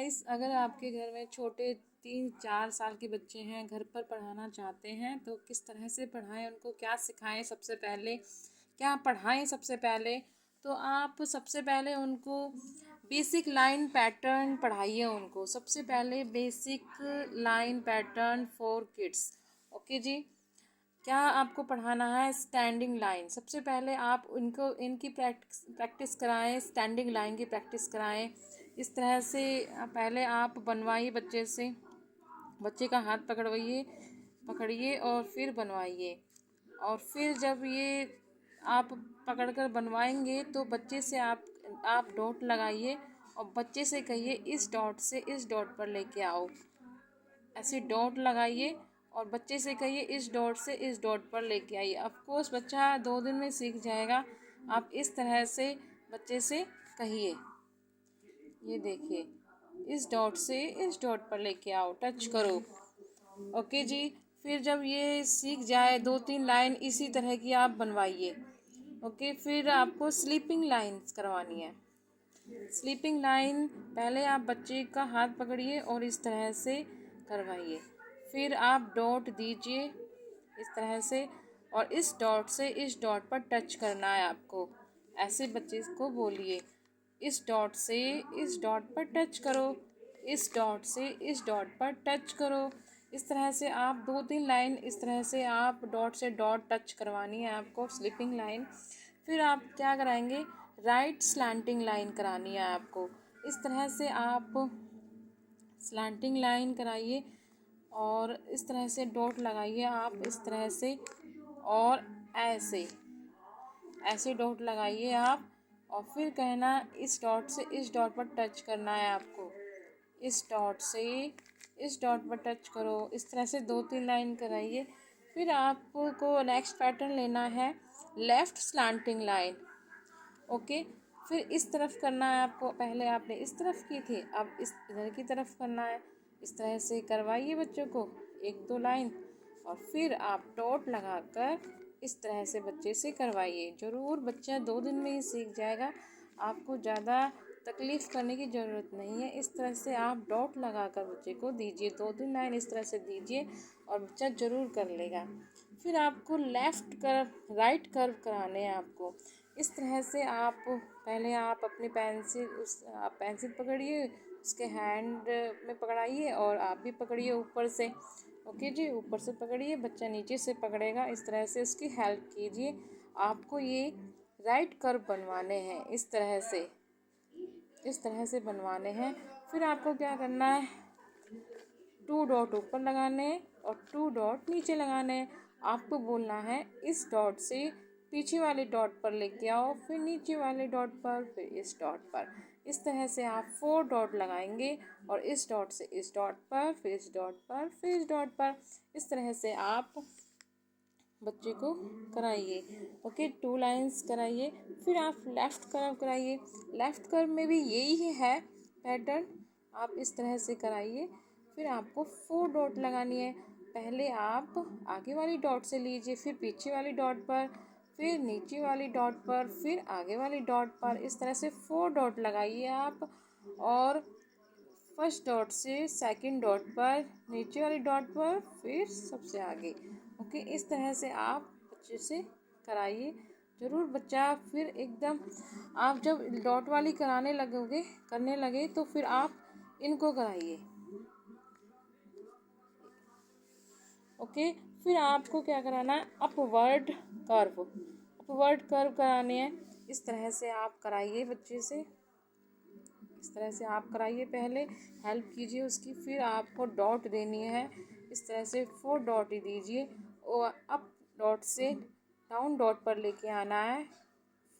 Guys, अगर आपके घर में छोटे 3-4 साल के बच्चे हैं, घर पर पढ़ाना चाहते हैं तो किस तरह से पढ़ाएं, उनको क्या सिखाएं, सबसे पहले क्या पढ़ाएं। सबसे पहले तो आप सबसे पहले उनको बेसिक लाइन पैटर्न पढ़ाइए। उनको सबसे पहले basic line pattern for kids. Okay जी। क्या आपको पढ़ाना है स्टैंडिंग लाइन। सबसे पहले आप इनको इनकी प्रैक्टिस कराएं, स्टैंडिंग लाइन की प्रैक्टिस कराएं। इस तरह से पहले आप बनवाइए बच्चे से, बच्चे का हाथ पकड़िए और फिर बनवाइए। और फिर जब ये आप पकड़कर बनवाएंगे तो बच्चे से आप डॉट लगाइए और बच्चे से कहिए इस डॉट से इस डॉट पर लेके आओ। ऐसे डॉट लगाइए और बच्चे से कहिए इस डॉट से इस डॉट पर लेके आइए। ऑफकोर्स बच्चा 2 दिन में सीख जाएगा। आप इस तरह से बच्चे से कहिए, ये देखिए इस डॉट से इस डॉट पर लेके आओ, टच करो। ओके जी। फिर जब ये सीख जाए 2-3 लाइन इसी तरह की आप बनवाइए। ओके। फिर आपको स्लीपिंग लाइंस करवानी है। स्लीपिंग लाइन पहले आप बच्चे का हाथ पकड़िए और इस तरह से करवाइए। फिर आप डॉट दीजिए इस तरह से और इस डॉट से इस डॉट पर टच करना है आपको। ऐसे बच्चे को बोलिए इस डॉट से इस डॉट पर टच करो, इस डॉट से इस डॉट पर टच करो। इस तरह से आप 2-3 लाइन इस तरह से आप डॉट से डॉट टच करवानी है आपको स्लीपिंग लाइन। फिर आप क्या कराएंगे, राइट स्लैंटिंग लाइन करानी है आपको। इस तरह से आप स्लैंटिंग लाइन कराइए और इस तरह से डॉट लगाइए आप इस तरह से और ऐसे डॉट लगाइए आप। और फिर कहना इस डॉट से इस डॉट पर टच करना है आपको, इस डॉट से इस डॉट पर टच करो। इस तरह से 2-3 लाइन कराइए। फिर आपको नेक्स्ट पैटर्न लेना है लेफ़्ट स्लैंटिंग लाइन। ओके। फिर इस तरफ करना है आपको, पहले आपने इस तरफ की थी, अब इस इधर की तरफ करना है। इस तरह से करवाइए बच्चों को 1-2 लाइन और फिर आप डॉट लगाकर इस तरह से बच्चे से करवाइए। ज़रूर बच्चा 2 दिन में ही सीख जाएगा, आपको ज़्यादा तकलीफ़ करने की ज़रूरत नहीं है। इस तरह से आप डॉट लगाकर बच्चे को दीजिए, 2-3 लाइन इस तरह से दीजिए और बच्चा ज़रूर कर लेगा। फिर आपको लेफ़्ट कर्व राइट कर्व कराने हैं आपको। इस तरह से आप पहले आप अपनी पेंसिल पकड़िए, उसके हैंड में पकड़ाइए और आप भी पकड़िए ऊपर से। ओके जी। ऊपर से पकड़िए, बच्चा नीचे से पकड़ेगा। इस तरह से उसकी हेल्प कीजिए। आपको ये राइट कर्व बनवाने हैं इस तरह से बनवाने हैं। फिर आपको क्या करना है, 2 डॉट ऊपर लगाने हैं और 2 डॉट नीचे लगाने हैं। आपको बोलना है इस डॉट से पीछे वाले डॉट पर लेके आओ, फिर नीचे वाले डॉट पर, फिर इस डॉट पर। इस तरह से आप 4 डॉट लगाएंगे और इस डॉट से इस डॉट पर, फिर इस डॉट पर, फिर इस डॉट पर। इस तरह से आप बच्चे को कराइए। ओके। 2 लाइंस कराइए। फिर आप लेफ़्ट कर्व कराइए। लेफ़्ट कर्व में भी यही है पैटर्न, आप इस तरह से कराइए। फिर आपको 4 डॉट लगानी है। पहले आप आगे वाली डॉट से लीजिए, फिर पीछे वाली डॉट पर, फिर नीचे वाली डॉट पर, फिर आगे वाली डॉट पर। इस तरह से 4 डॉट लगाइए आप और फर्स्ट डॉट से सेकंड डॉट पर, नीचे वाली डॉट पर, फिर सबसे आगे। ओके। इस तरह से आप बच्चे से कराइए। ज़रूर बच्चा फिर एकदम, आप जब डॉट वाली करने लगे तो फिर आप इनको कराइए। ओके। फिर आपको क्या कराना है, अपवर्ड कर्व कराने हैं। इस तरह से आप कराइए बच्चे से, इस तरह से आप कराइए, पहले हेल्प कीजिए उसकी। फिर आपको डॉट देनी है, इस तरह से 4 डॉट ही दीजिए और अप डॉट से डाउन डॉट पर लेके आना है,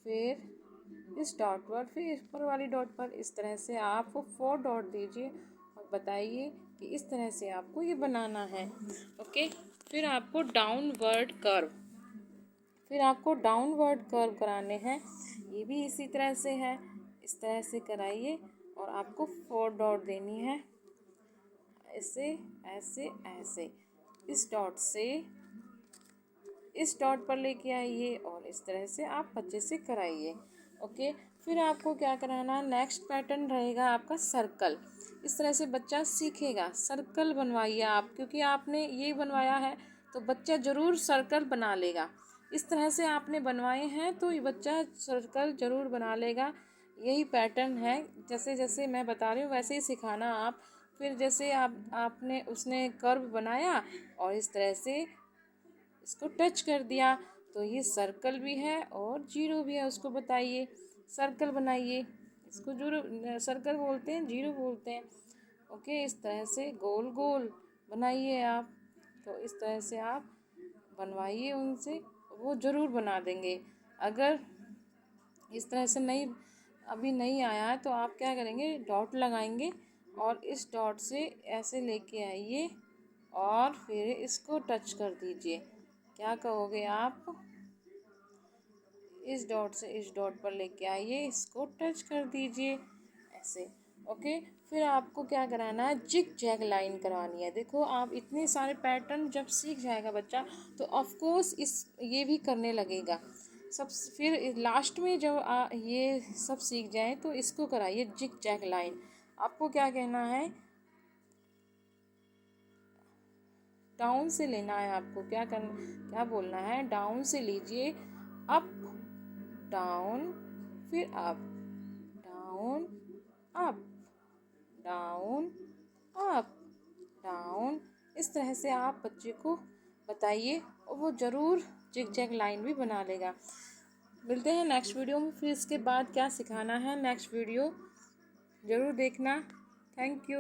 फिर इस डॉट पर, फिर इस पर वाली डॉट पर। इस तरह से आप 4 डॉट दीजिए और बताइए कि इस तरह से आपको ये बनाना है। ओके। फिर आपको डाउनवर्ड कर्व कराने हैं। ये भी इसी तरह से है, इस तरह से कराइए और आपको 4 डॉट देनी है, ऐसे ऐसे ऐसे। इस डॉट से इस डॉट पर लेके आइए और इस तरह से आप बच्चे से कराइए। ओके। फिर आपको क्या कराना है, नेक्स्ट पैटर्न रहेगा आपका सर्कल। इस तरह से बच्चा सीखेगा। सर्कल बनवाइए आप, क्योंकि आपने ये बनवाया है तो बच्चा ज़रूर सर्कल बना लेगा। इस तरह से आपने बनवाए हैं तो ये बच्चा सर्कल ज़रूर बना लेगा। यही पैटर्न है, जैसे जैसे मैं बता रही हूँ वैसे ही सिखाना आप। फिर जैसे आपने उसने कर्व बनाया और इस तरह से इसको टच कर दिया, तो ये सर्कल भी है और जीरो भी है, उसको बताइए। सर्कल बनाइए, इसको जीरो सर्कल बोलते हैं, जीरो बोलते हैं। ओके, इस तरह से गोल गोल बनाइए आप। तो इस तरह से आप बनवाइए उनसे, वो ज़रूर बना देंगे। अगर इस तरह से अभी नहीं आया है तो आप क्या करेंगे, डॉट लगाएंगे और इस डॉट से ऐसे लेके आइए और फिर इसको टच कर दीजिए। क्या कहोगे आप, इस डॉट से इस डॉट पर लेके आइए, इसको टच कर दीजिए ऐसे। ओके, फिर आपको क्या कराना है, जिग जैग लाइन करवानी है। देखो आप इतने सारे पैटर्न जब सीख जाएगा बच्चा तो ऑफ कोर्स ये भी करने लगेगा सब। फिर लास्ट में जब ये सब सीख जाए तो इसको कराइए जिग जैग लाइन। आपको क्या कहना है, डाउन से लेना है आपको, क्या बोलना है, डाउन से लीजिए, अप डाउन, फिर up down up down up down. इस तरह से आप बच्चे को बताइए और वो ज़रूर जिग जैग लाइन भी बना लेगा। मिलते हैं नेक्स्ट वीडियो में, फिर इसके बाद क्या सिखाना है नेक्स्ट वीडियो ज़रूर देखना। Thank you.